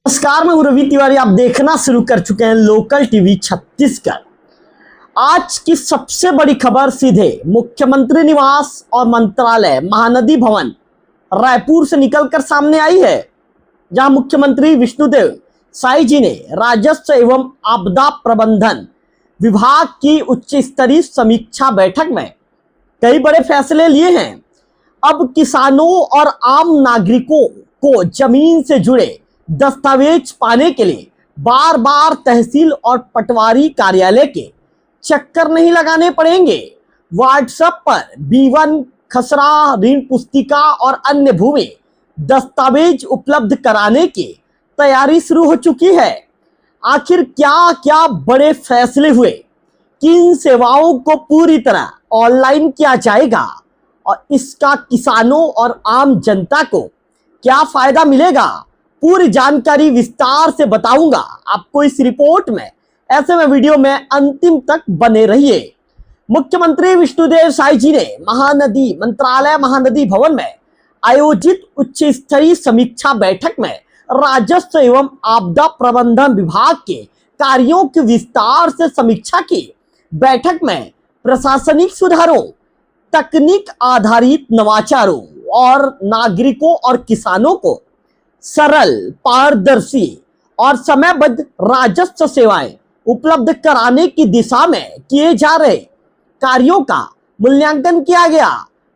नमस्कार, मैं रवि तिवारी। आप देखना शुरू कर चुके हैं लोकल टीवी छत्तीसगढ़। आज की सबसे बड़ी खबर सीधे मुख्यमंत्री निवास और मंत्रालय महानदी भवन रायपुर से निकलकर सामने आई है, जहां मुख्यमंत्री विष्णुदेव साई जी ने राजस्व एवं आपदा प्रबंधन विभाग की उच्च स्तरीय समीक्षा बैठक में कई बड़े फैसले लिए हैं। अब किसानों और आम नागरिकों को जमीन से जुड़े दस्तावेज पाने के लिए बार बार तहसील और पटवारी कार्यालय के चक्कर नहीं लगाने पड़ेंगे। व्हाट्सएप पर B1 खसरा, ऋण पुस्तिका और अन्य भूमि दस्तावेज उपलब्ध कराने की तैयारी शुरू हो चुकी है। आखिर क्या क्या बड़े फैसले हुए, किन सेवाओं को पूरी तरह ऑनलाइन किया जाएगा और इसका किसानों और आम जनता को क्या फायदा मिलेगा, पूरी जानकारी विस्तार से बताऊंगा आपको इस रिपोर्ट में। ऐसे में वीडियो में अंतिम तक बने रहिए। मुख्यमंत्री विष्णुदेव साई जी ने मंत्रालय महानदी भवन में आयोजित उच्च स्तरीय समीक्षा बैठक में राजस्व एवं आपदा प्रबंधन विभाग के कार्यों की विस्तार से समीक्षा की। बैठक में प्रशासनिक सुधारों, तकनीक आधारित नवाचारों और नागरिकों और किसानों को सरल, पारदर्शी और समयबद्ध राजस्व सेवाएं उपलब्ध कराने की दिशा में किए जा रहे कार्यों का मूल्यांकन किया गया।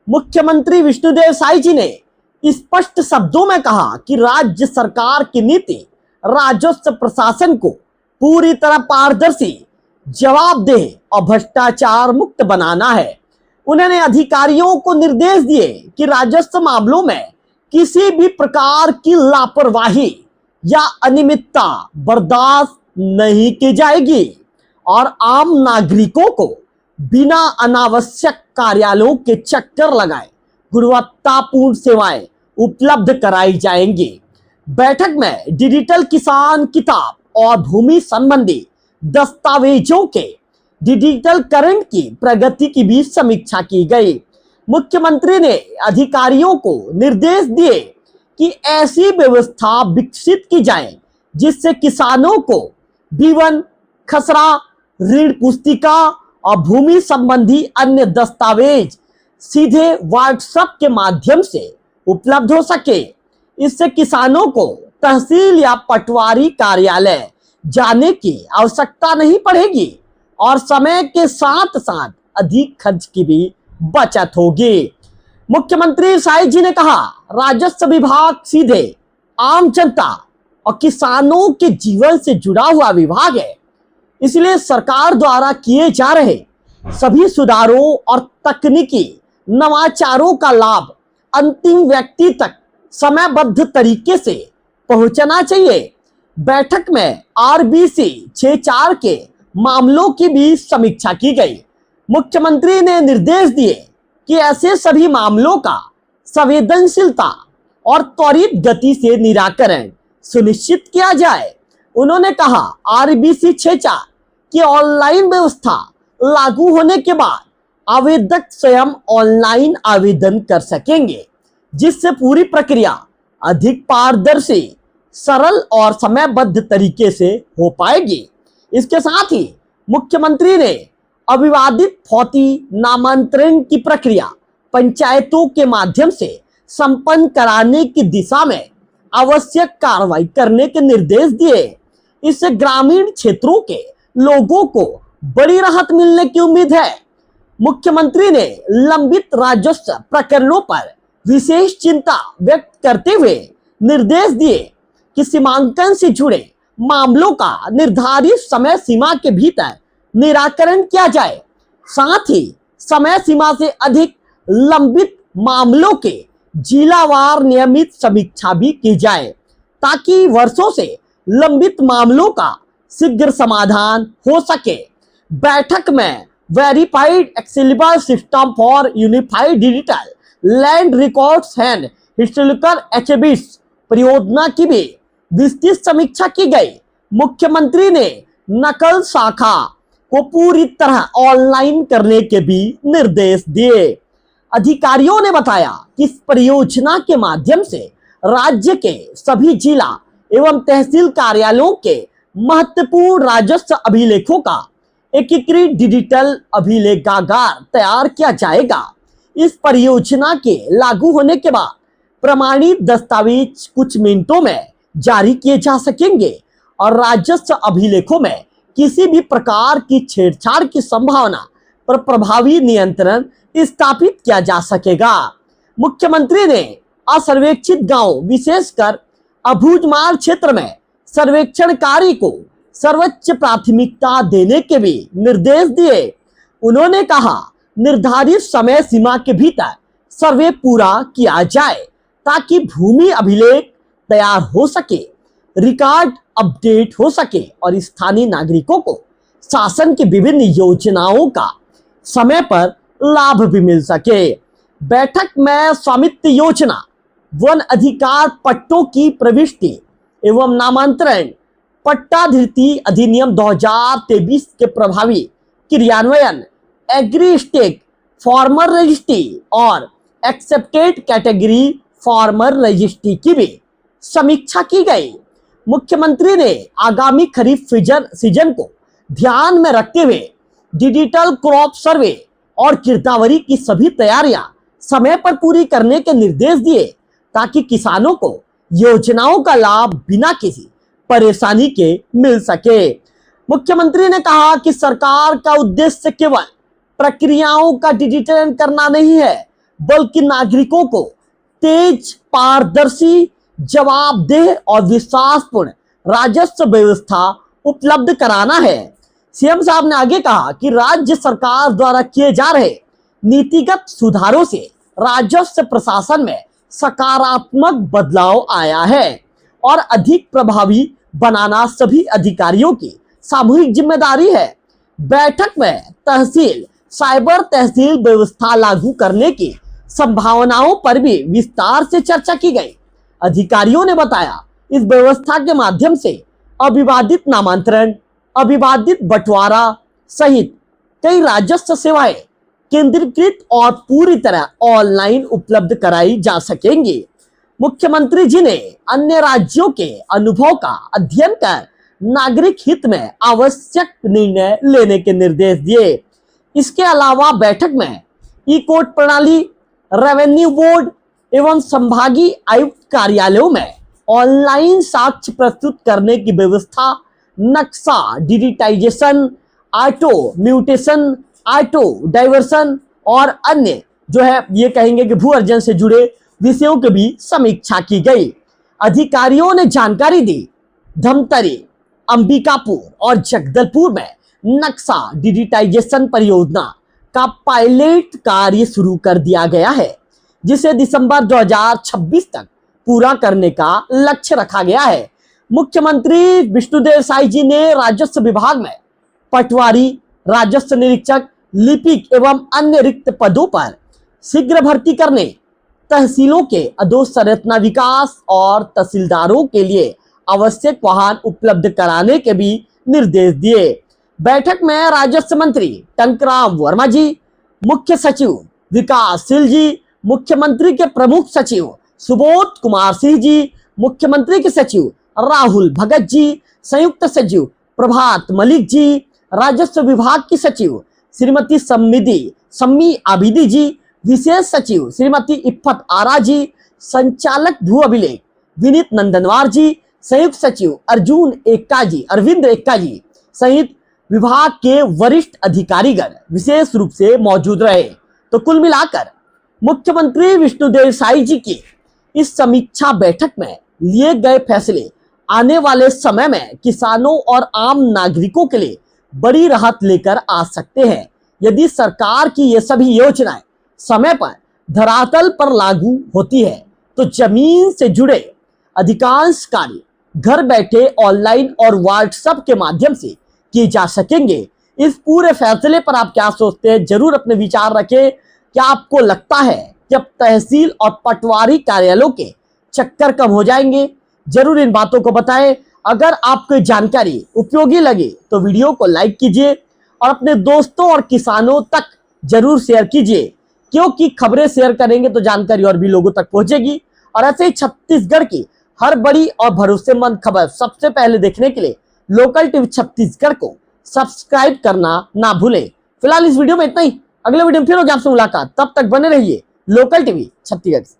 मुख्यमंत्री विष्णुदेव साई जी ने स्पष्ट शब्दों में कहा कि राज्य सरकार की नीति राजस्व प्रशासन को पूरी तरह पारदर्शी, जवाबदेह और भ्रष्टाचार मुक्त बनाना है। उन्होंने अधिकारियों को निर्देश दिए कि राजस्व मामलों में किसी भी प्रकार की लापरवाही या अनियमितता बर्दाश्त नहीं की जाएगी और आम नागरिकों को बिना अनावश्यक कार्यालयों के चक्कर लगाए गुणवत्तापूर्ण सेवाएं उपलब्ध कराई जाएंगी। बैठक में डिजिटल किसान किताब और भूमि संबंधी दस्तावेजों के डिजिटलकरण की प्रगति की भी समीक्षा की गई। मुख्यमंत्री ने अधिकारियों को निर्देश दिए कि ऐसी व्यवस्था विकसित की जाए जिससे किसानों को B1 खसरा, ऋण पुस्तिका और भूमि संबंधी अन्य दस्तावेज सीधे व्हाट्सएप के माध्यम से उपलब्ध हो सके। इससे किसानों को तहसील या पटवारी कार्यालय जाने की आवश्यकता नहीं पड़ेगी और समय के साथ साथ अधिक खर्च की भी बचत होगी। मुख्यमंत्री साई जी ने कहा, राजस्व विभाग सीधे आम जनता और किसानों के जीवन से जुड़ा हुआ विभाग है, इसलिए सरकार द्वारा किए जा रहे सभी सुधारों और तकनीकी नवाचारों का लाभ अंतिम व्यक्ति तक समयबद्ध तरीके से पहुंचना चाहिए। बैठक में RBC 64 के मामलों की भी समीक्षा की गई। मुख्यमंत्री ने निर्देश दिए कि ऐसे सभी मामलों का संवेदनशीलता और त्वरित गति से निराकरण सुनिश्चित किया जाए। उन्होंने कहा, RBC 64 की ऑनलाइन व्यवस्था लागू होने के बाद आवेदक स्वयं ऑनलाइन आवेदन कर सकेंगे, जिससे पूरी प्रक्रिया अधिक पारदर्शी, सरल और समयबद्ध तरीके से हो पाएगी। इसके साथ ही मुख्यमंत्री ने अविवादित फौती नामांतरण की प्रक्रिया पंचायतों के माध्यम से संपन्न कराने की दिशा में आवश्यक कार्रवाई करने के निर्देश दिए। इससे ग्रामीण क्षेत्रों के लोगों को बड़ी राहत मिलने की उम्मीद है। मुख्यमंत्री ने लंबित राजस्व प्रकरणों पर विशेष चिंता व्यक्त करते हुए निर्देश दिए कि सीमांकन से जुड़े मामलों का निर्धारित समय सीमा के भीतर निराकरण किया जाए। साथ ही समय सीमा से अधिक लंबित मामलों के जिलावार नियमित समीक्षा भी की जाए, ताकि वर्षों से लंबित मामलों का शीघ्र समाधान हो सके। बैठक में verified accessible system for unified digital land records and historical एचबीस परियोजना की भी विस्तृत समीक्षा की गई। मुख्यमंत्री ने नकल शाखा को पूरी तरह ऑनलाइन करने के भी निर्देश दिए। अधिकारियों ने बताया कि इस परियोजना के माध्यम से राज्य के सभी जिला एवं तहसील कार्यालयों के महत्वपूर्ण राजस्व अभिलेखों का एकीकृत डिजिटल अभिलेखागार तैयार किया जाएगा। इस परियोजना के लागू होने के बाद प्रमाणित दस्तावेज कुछ मिनटों में जारी किए जा सकेंगे और राजस्व अभिलेखों में किसी भी प्रकार की छेड़छाड़ की संभावना पर प्रभावी नियंत्रण स्थापित किया जा सकेगा। मुख्यमंत्री ने असर्वेक्षित गांव विशेषकर अबूझमार क्षेत्र में सर्वेक्षण कार्य को सर्वोच्च प्राथमिकता देने के भी निर्देश दिए। उन्होंने कहा, निर्धारित समय सीमा के भीतर सर्वे पूरा किया जाए ताकि भूमि अभिलेख तैयार हो सके, रिकॉर्ड अपडेट हो सके और स्थानीय नागरिकों को शासन की विभिन्न योजनाओं का समय पर लाभ भी मिल सके। बैठक में स्वामित्व योजना, वन अधिकार पट्टों की प्रविष्टि एवं नामांतरण, पट्टाधीति अधिनियम 2023 के प्रभावी क्रियान्वयन, एग्री स्टेक फार्मर रजिस्ट्री और एक्सेप्टेड कैटेगरी फार्मर रजिस्ट्री की भी समीक्षा की गई। मुख्यमंत्री ने आगामी खरीफ सीजन को ध्यान में रखते हुए डिजिटल क्रॉप सर्वे और गिरदावरी की सभी तैयारियां समय पर पूरी करने के निर्देश दिए ताकि किसानों को योजनाओं का लाभ बिना किसी परेशानी के मिल सके। मुख्यमंत्री ने कहा कि सरकार का उद्देश्य केवल प्रक्रियाओं का डिजिटलीकरण करना नहीं है, बल्कि नागरिकों को तेज, पारदर्शी, जवाबदेह और विश्वासपूर्ण राजस्व व्यवस्था उपलब्ध कराना है। सीएम साहब ने आगे कहा कि राज्य सरकार द्वारा किए जा रहे नीतिगत सुधारों से राजस्व प्रशासन में सकारात्मक बदलाव आया है और अधिक प्रभावी बनाना सभी अधिकारियों की सामूहिक जिम्मेदारी है। बैठक में तहसील, साइबर तहसील व्यवस्था लागू करने की संभावनाओं पर भी विस्तार से चर्चा की गई। अधिकारियों ने बताया, इस व्यवस्था के माध्यम से अविवादित नामांतरण, अविवादित बंटवारा सहित कई राजस्व सेवाएं केंद्रीकृत और पूरी तरह ऑनलाइन उपलब्ध कराई जा सकेंगी। मुख्यमंत्री जी ने अन्य राज्यों के अनुभव का अध्ययन कर नागरिक हित में आवश्यक निर्णय लेने के निर्देश दिए। इसके अलावा बैठक में ई कोर्ट प्रणाली, रेवेन्यू बोर्ड एवं संभागीय आयुक्त कार्यालयों में ऑनलाइन साक्ष्य प्रस्तुत करने की व्यवस्था, नक्शा digitization, auto mutation, auto diversion और अन्य ये कहेंगे कि भू अर्जन से जुड़े विषयों की भी समीक्षा की गई। अधिकारियों ने जानकारी दी, धमतरी, अंबिकापुर और जगदलपुर में नक्शा डिजिटाइजेशन परियोजना का पायलट कार्य शुरू कर दिया गया है, जिसे दिसंबर 2026 तक पूरा करने का लक्ष्य रखा गया है। मुख्यमंत्री विष्णुदेव साई जी ने राजस्व विभाग में पटवारी, राजस्व निरीक्षक, लिपिक एवं अन्य रिक्त पदों पर शीघ्र भर्ती करने, तहसीलों के अधोसंरचना विकास और तहसीलदारों के लिए आवश्यक वाहन उपलब्ध कराने के भी निर्देश दिए। बैठक में राजस्व मंत्री टंकराम वर्मा जी, मुख्य सचिव विकासशील जी, मुख्यमंत्री के प्रमुख सचिव सुबोध कुमार सिंह जी, मुख्यमंत्री के सचिव राहुल भगत जी, संयुक्त सचिव प्रभात मलिक जी, राजस्व विभाग की सचिव श्रीमती सम्मी आबिदी जी, विशेष सचिव श्रीमती इफ्फत आरा जी, संचालक भू अभिलेख विनीत नंदनवार जी, संयुक्त सचिव अरविंद एक्का जी सहित विभाग के वरिष्ठ अधिकारीगण विशेष रूप से मौजूद रहे। तो कुल मिलाकर मुख्यमंत्री विष्णुदेव साई जी की इस समीक्षा बैठक में लिए गए फैसले आने वाले समय में किसानों और आम नागरिकों के लिए बड़ी राहत लेकर आ सकते हैं। यदि सरकार की ये सभी योजनाएं समय पर धरातल पर लागू होती है तो जमीन से जुड़े अधिकांश कार्य घर बैठे ऑनलाइन और व्हाट्सएप के माध्यम से किए जा सकेंगे। इस पूरे फैसले पर आप क्या सोचते हैं, जरूर अपने विचार रखें। क्या आपको लगता है कि अब तहसील और पटवारी कार्यालयों के चक्कर कम हो जाएंगे? जरूर इन बातों को बताएं। अगर आपको जानकारी उपयोगी लगे तो वीडियो को लाइक कीजिए और अपने दोस्तों और किसानों तक जरूर शेयर कीजिए, क्योंकि खबरें शेयर करेंगे तो जानकारी और भी लोगों तक पहुंचेगी और ऐसे ही छत्तीसगढ़ की हर बड़ी और भरोसेमंद खबर सबसे पहले देखने के लिए लोकल टीवी छत्तीसगढ़ को सब्सक्राइब करना ना भूलें। फिलहाल इस वीडियो में इतना ही। अगले वीडियो में फिर होगी आपसे मुलाकात, तब तक बने रहिए लोकल टीवी छत्तीसगढ़।